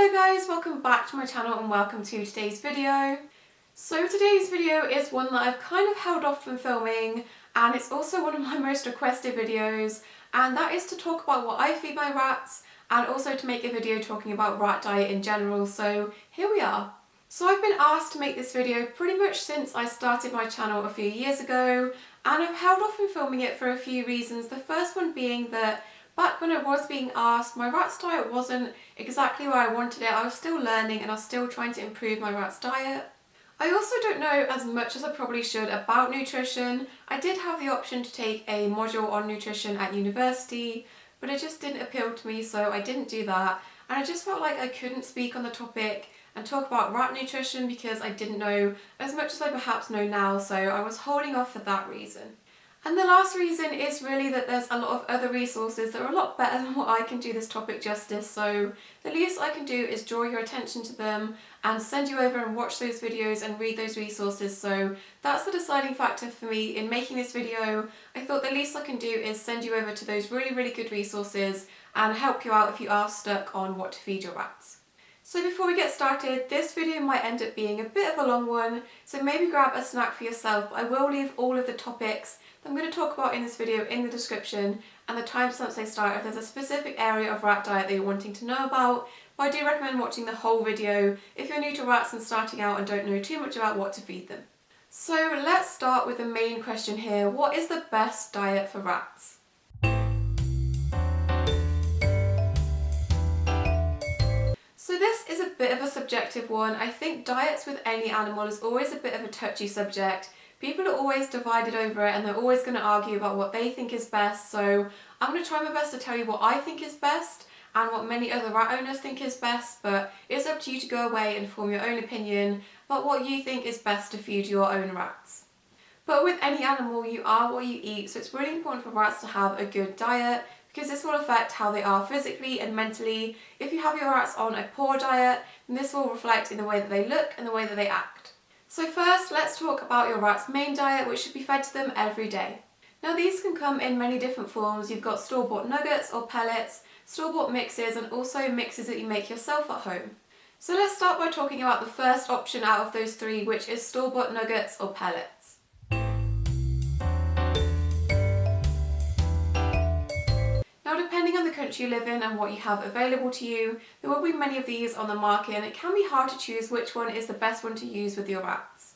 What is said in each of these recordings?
Hello guys, welcome back to my channel and welcome to today's video. So today's video is one that I've kind of held off from filming, and it's also one of my most requested videos, and that is to talk about what I feed my rats and also to make a video talking about rat diet in general, so here we are. So I've been asked to make this video pretty much since I started my channel a few years ago, and I've held off from filming it for a few reasons. The first one being that back when I was being asked, my rat's diet wasn't exactly where I wanted it. I was still learning and I was still trying to improve my rat's diet. I also don't know as much as I probably should about nutrition. I did have the option to take a module on nutrition at university, but it just didn't appeal to me, so I didn't do that. And I just felt like I couldn't speak on the topic and talk about rat nutrition because I didn't know as much as I perhaps know now, so I was holding off for that reason. And the last reason is really that there's a lot of other resources that are a lot better than what I can do this topic justice, so the least I can do is draw your attention to them and send you over and watch those videos and read those resources. So that's the deciding factor for me in making this video. I thought the least I can do is send you over to those really good resources and help you out if you are stuck on what to feed your rats. So before we get started, this video might end up being a bit of a long one, so maybe grab a snack for yourself, but I will leave all of the topics that I'm going to talk about in this video in the description and the timestamps they start if there's a specific area of rat diet that you're wanting to know about, but I do recommend watching the whole video if you're new to rats and starting out and don't know too much about what to feed them. So let's start with the main question here: what is the best diet for rats? So this is a bit of a subjective one. I think diets with any animal is always a bit of a touchy subject. People are always divided over it and they're always going to argue about what they think is best, so I'm going to try my best to tell you what I think is best and what many other rat owners think is best, but it's up to you to go away and form your own opinion about what you think is best to feed your own rats. But with any animal, you are what you eat, so it's really important for rats to have a good diet, because this will affect how they are physically and mentally. If you have your rats on a poor diet, then this will reflect in the way that they look and the way that they act. So first, let's talk about your rat's main diet, which should be fed to them every day. Now these can come in many different forms. You've got store-bought nuggets or pellets, store-bought mixes, and also mixes that you make yourself at home. So let's start by talking about the first option out of those three, which is store-bought nuggets or pellets. Now, depending on the country you live in and what you have available to you, there will be many of these on the market, and it can be hard to choose which one is the best one to use with your rats.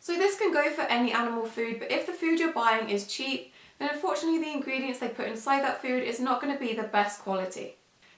So this can go for any animal food, but if the food you're buying is cheap, then unfortunately the ingredients they put inside that food is not going to be the best quality.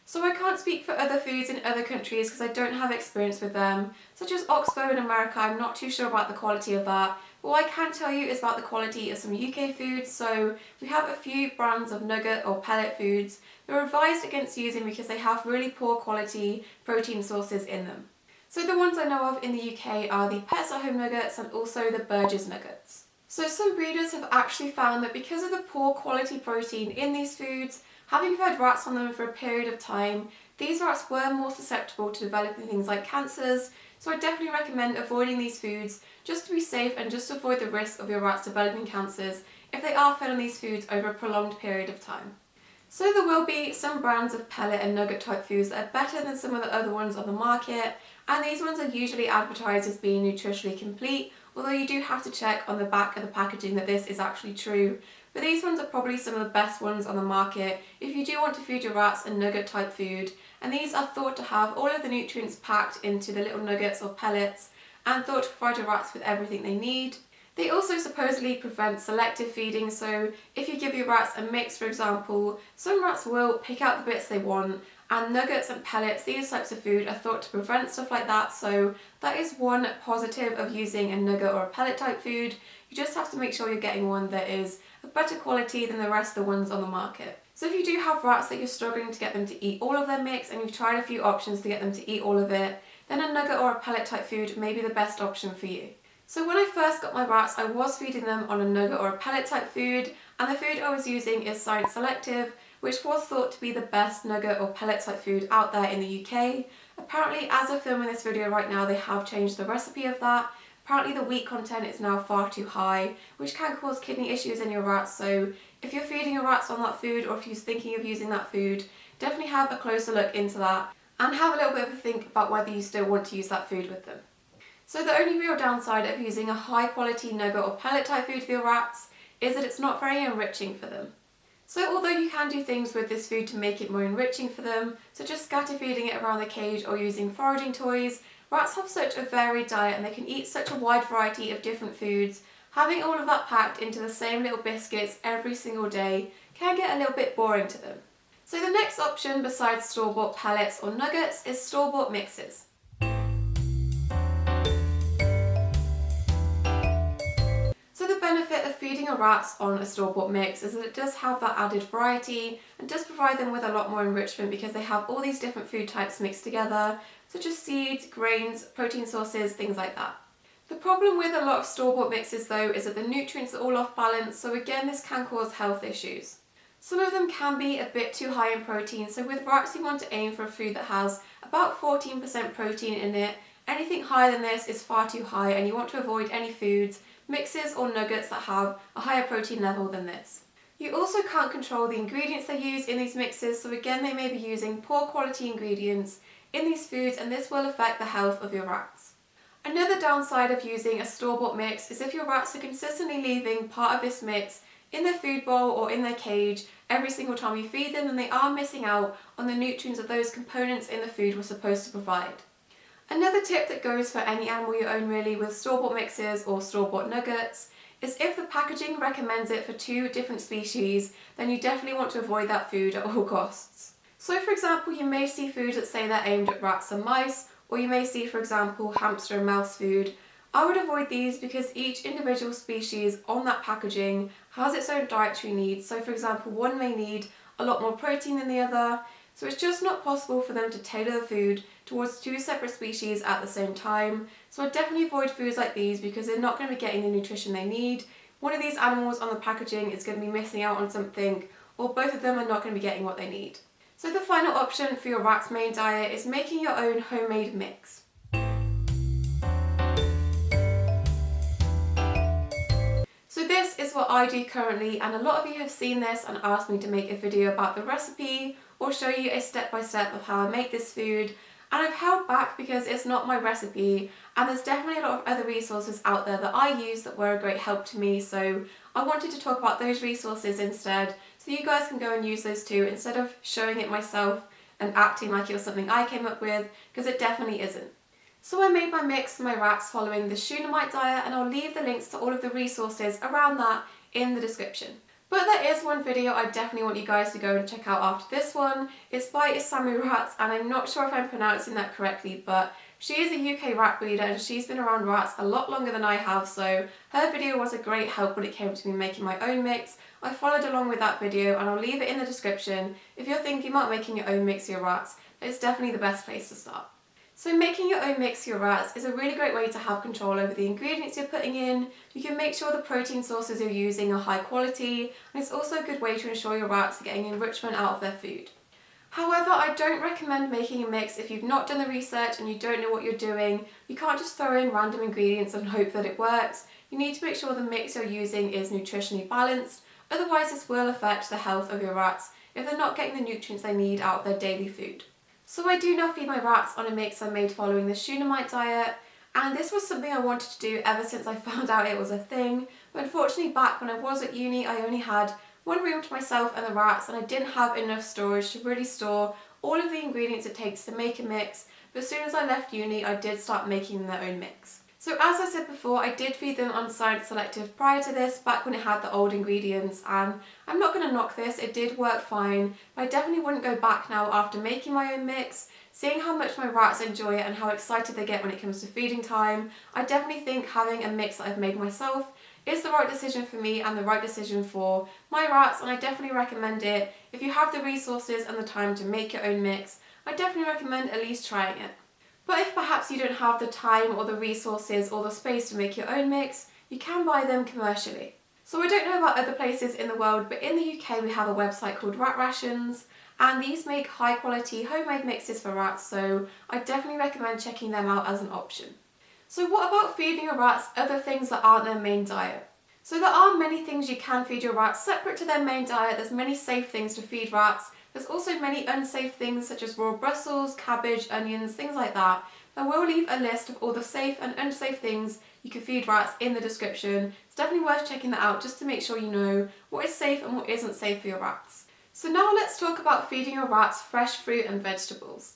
So I can't speak for other foods in other countries because I don't have experience with them, such as oxbow in America. I'm not too sure about the quality of that. But what I can tell you is about the quality of some UK foods. So we have a few brands of nugget or pellet foods that are advised against using because they have really poor quality protein sources in them. So the ones I know of in the UK are the Pets at Home nuggets and also the Burgess nuggets. So some breeders have actually found that because of the poor quality protein in these foods, having fed rats on them for a period of time, these rats were more susceptible to developing things like cancers, so I definitely recommend avoiding these foods just to be safe and just to avoid the risk of your rats developing cancers if they are fed on these foods over a prolonged period of time. So there will be some brands of pellet and nugget type foods that are better than some of the other ones on the market, and these ones are usually advertised as being nutritionally complete, although you do have to check on the back of the packaging that this is actually true. But these ones are probably some of the best ones on the market if you do want to feed your rats a nugget type food, and these are thought to have all of the nutrients packed into the little nuggets or pellets and thought to provide your rats with everything they need. They also supposedly prevent selective feeding, so if you give your rats a mix, for example, some rats will pick out the bits they want, and nuggets and pellets, these types of food, are thought to prevent stuff like that, so that is one positive of using a nugget or a pellet type food. You just have to make sure you're getting one that is of better quality than the rest of the ones on the market. So if you do have rats that you're struggling to get them to eat all of their mix and you've tried a few options to get them to eat all of it, then a nugget or a pellet type food may be the best option for you. So when I first got my rats, I was feeding them on a nugget or a pellet type food, and the food I was using is Science Selective, which was thought to be the best nugget or pellet type food out there in the UK. Apparently, as of filming this video right now, they have changed the recipe of that. Apparently the wheat content is now far too high, which can cause kidney issues in your rats, so if you're feeding your rats on that food or if you're thinking of using that food, definitely have a closer look into that. and have a little bit of a think about whether you still want to use that food with them. So the only real downside of using a high quality nugget or pellet type food for your rats is that it's not very enriching for them. So although you can do things with this food to make it more enriching for them, such as scatter feeding it around the cage or using foraging toys, rats have such a varied diet and they can eat such a wide variety of different foods. Having all of that packed into the same little biscuits every single day can get a little bit boring to them. So the next option besides store-bought pellets or nuggets is store-bought mixes. So the benefit of feeding your rats on a store-bought mix is that it does have that added variety and does provide them with a lot more enrichment because they have all these different food types mixed together, such as seeds, grains, protein sources, things like that. The problem with a lot of store-bought mixes though is that the nutrients are all off balance, so again this can cause health issues. Some of them can be a bit too high in protein, so with rats you want to aim for a food that has about 14% protein in it. Anything higher than this is far too high and you want to avoid any foods, mixes or nuggets that have a higher protein level than this. You also can't control the ingredients they use in these mixes, so again they may be using poor quality ingredients in these foods and this will affect the health of your rats. Another downside of using a store-bought mix is if your rats are consistently leaving part of this mix in their food bowl or in their cage every single time you feed them, then they are missing out on the nutrients that those components in the food were supposed to provide. Another tip that goes for any animal you own really with store-bought mixes or store-bought nuggets is if the packaging recommends it for 2 different species, then you definitely want to avoid that food at all costs. So for example, you may see foods that say they're aimed at rats and mice, or you may see for example hamster and mouse food. I would avoid these because each individual species on that packaging has its own dietary needs. So for example, one may need a lot more protein than the other, so it's just not possible for them to tailor the food towards 2 separate species at the same time. So I'd definitely avoid foods like these because they're not going to be getting the nutrition they need. One of these animals on the packaging is going to be missing out on something, or both of them are not going to be getting what they need. So the final option for your rat's main diet is making your own homemade mix. So this is what I do currently, and a lot of you have seen this and asked me to make a video about the recipe or show you a step-by-step of how I make this food, and I've held back because it's not my recipe and there's definitely a lot of other resources out there that I use that were a great help to me, so I wanted to talk about those resources instead so you guys can go and use those too instead of showing it myself and acting like it was something I came up with, because it definitely isn't. So I made my mix for my rats following the Shunammite diet, and I'll leave the links to all of the resources around that in the description. But there is one video I definitely want you guys to go and check out after this one. It's by Isamu Rats, and I'm not sure if I'm pronouncing that correctly, but she is a UK rat breeder and she's been around rats a lot longer than I have, so her video was a great help when it came to me making my own mix. I followed along with that video and I'll leave it in the description. If you're thinking about making your own mix for your rats, it's definitely the best place to start. So making your own mix for your rats is a really great way to have control over the ingredients you're putting in. You can make sure the protein sources you're using are high quality, and it's also a good way to ensure your rats are getting enrichment out of their food. However, I don't recommend making a mix if you've not done the research and you don't know what you're doing. You can't just throw in random ingredients and hope that it works. You need to make sure the mix you're using is nutritionally balanced, otherwise this will affect the health of your rats if they're not getting the nutrients they need out of their daily food. So I do now feed my rats on a mix I made following the Shunammite diet, and this was something I wanted to do ever since I found out it was a thing, but unfortunately back when I was at uni I only had one room to myself and the rats, and I didn't have enough storage to really store all of the ingredients it takes to make a mix, but as soon as I left uni I did start making their own mix. So as I said before, I did feed them on Science Selective prior to this, back when it had the old ingredients, and I'm not going to knock this, it did work fine, but I definitely wouldn't go back now after making my own mix. Seeing how much my rats enjoy it and how excited they get when it comes to feeding time, I definitely think having a mix that I've made myself is the right decision for me and the right decision for my rats, and I definitely recommend it. If you have the resources and the time to make your own mix, I definitely recommend at least trying it. But if perhaps you don't have the time or the resources or the space to make your own mix, you can buy them commercially. So I don't know about other places in the world, but in the UK we have a website called Rat Rations, and these make high quality homemade mixes for rats, so I definitely recommend checking them out as an option. So what about feeding your rats other things that aren't their main diet? So there are many things you can feed your rats separate to their main diet. There's many safe things to feed rats. There's also many unsafe things such as raw Brussels, cabbage, onions, things like that. I will leave a list of all the safe and unsafe things you can feed rats in the description. It's definitely worth checking that out just to make sure you know what is safe and what isn't safe for your rats. So now let's talk about feeding your rats fresh fruit and vegetables.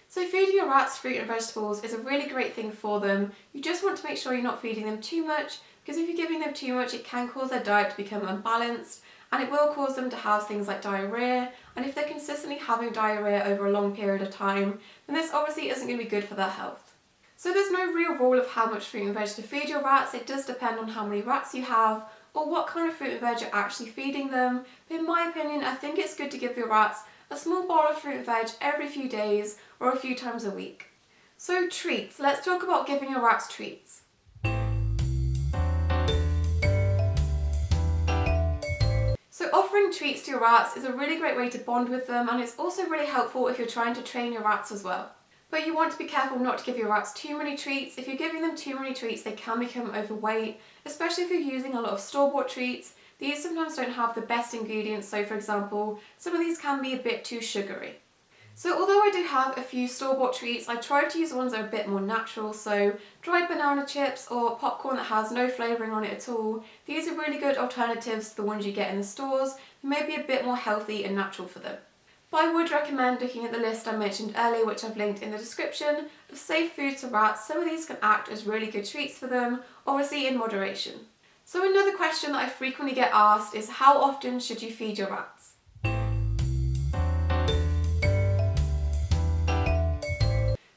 So feeding your rats fruit and vegetables is a really great thing for them. You just want to make sure you're not feeding them too much, because if you're giving them too much, it can cause their diet to become unbalanced, and it will cause them to have things like diarrhea. And if they're consistently having diarrhea over a long period of time, then this obviously isn't going to be good for their health. So there's no real rule of how much fruit and veg to feed your rats. It does depend on how many rats you have or what kind of fruit and veg you're actually feeding them. But in my opinion, I think it's good to give your rats a small bowl of fruit and veg every few days or a few times a week. So treats. Let's talk about giving your rats treats. So offering treats to your rats is a really great way to bond with them, and it's also really helpful if you're trying to train your rats as well. But you want to be careful not to give your rats too many treats. If you're giving them too many treats, they can become overweight, especially if you're using a lot of store-bought treats. These sometimes don't have the best ingredients, so for example, some of these can be a bit too sugary. So although I do have a few store-bought treats, I try to use ones that are a bit more natural, so dried banana chips or popcorn that has no flavouring on it at all. These are really good alternatives to the ones you get in the stores. They may be a bit more healthy and natural for them. But I would recommend looking at the list I mentioned earlier, which I've linked in the description, of safe foods for rats. Some of these can act as really good treats for them, obviously in moderation. So another question that I frequently get asked is, how often should you feed your rats?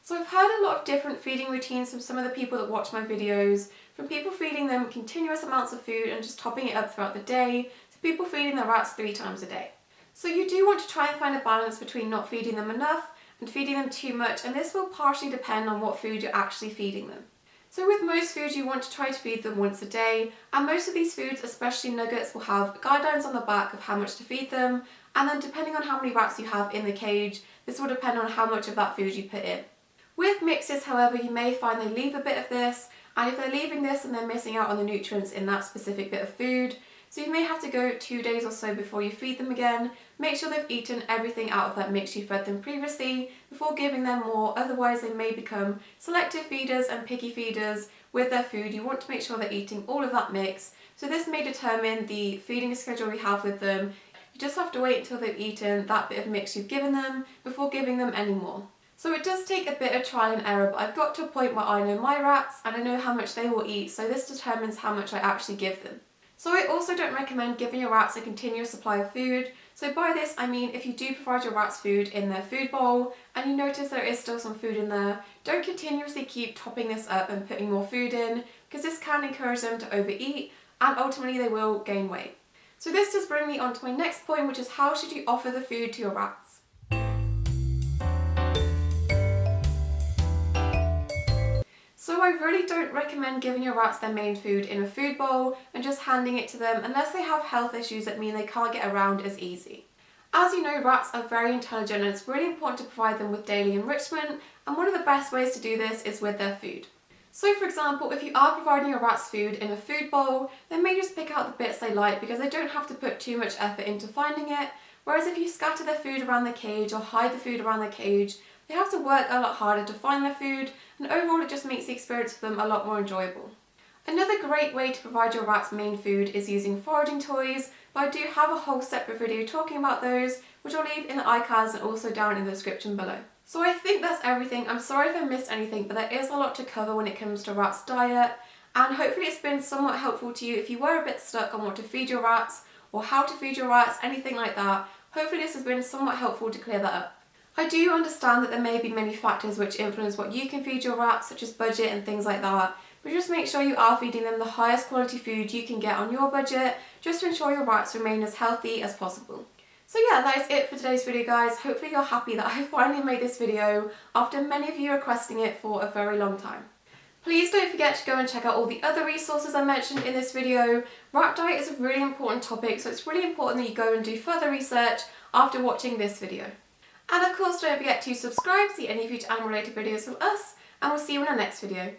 So I've heard a lot of different feeding routines from some of the people that watch my videos, from people feeding them continuous amounts of food and just topping it up throughout the day, to people feeding their rats 3 times a day. So you do want to try and find a balance between not feeding them enough and feeding them too much, and this will partially depend on what food you're actually feeding them. So with most foods you want to try to feed them once a day, and most of these foods, especially nuggets, will have guidelines on the back of how much to feed them, and then depending on how many rats you have in the cage, this will depend on how much of that food you put in. With mixes, however, you may find they leave a bit of this, and if they're leaving this then they're missing out on the nutrients in that specific bit of food. So you may have to go 2 days or so before you feed them again. Make sure they've eaten everything out of that mix you fed them previously before giving them more, otherwise they may become selective feeders and picky feeders with their food. You want to make sure they're eating all of that mix. So this may determine the feeding schedule we have with them. You just have to wait until they've eaten that bit of mix you've given them before giving them any more. So it does take a bit of trial and error, but I've got to a point where I know my rats and I know how much they will eat, so this determines how much I actually give them. So I also don't recommend giving your rats a continuous supply of food. So by this I mean, if you do provide your rats food in their food bowl and you notice there is still some food in there, don't continuously keep topping this up and putting more food in, because this can encourage them to overeat and ultimately they will gain weight. So this does bring me on to my next point, which is how should you offer the food to your rats? So I really don't recommend giving your rats their main food in a food bowl and just handing it to them unless they have health issues that mean they can't get around as easy. As you know, rats are very intelligent and it's really important to provide them with daily enrichment, and one of the best ways to do this is with their food. So for example, if you are providing your rats food in a food bowl, they may just pick out the bits they like because they don't have to put too much effort into finding it, whereas if you scatter their food around the cage or hide the food around the cage, they have to work a lot harder to find their food, and overall it just makes the experience for them a lot more enjoyable. Another great way to provide your rats main food is using foraging toys, but I do have a whole separate video talking about those, which I'll leave in the iCards and also down in the description below. So I think that's everything. I'm sorry if I missed anything, but there is a lot to cover when it comes to rats' diet, and hopefully it's been somewhat helpful to you if you were a bit stuck on what to feed your rats or how to feed your rats, anything like that. Hopefully this has been somewhat helpful to clear that up. I do understand that there may be many factors which influence what you can feed your rats, such as budget and things like that, but just make sure you are feeding them the highest quality food you can get on your budget, just to ensure your rats remain as healthy as possible. So yeah, that is it for today's video, guys. Hopefully you're happy that I finally made this video after many of you requesting it for a very long time. Please don't forget to go and check out all the other resources I mentioned in this video. Rat diet is a really important topic, so it's really important that you go and do further research after watching this video. And of course, don't forget to subscribe to see any future animal related videos from us, and we'll see you in our next video.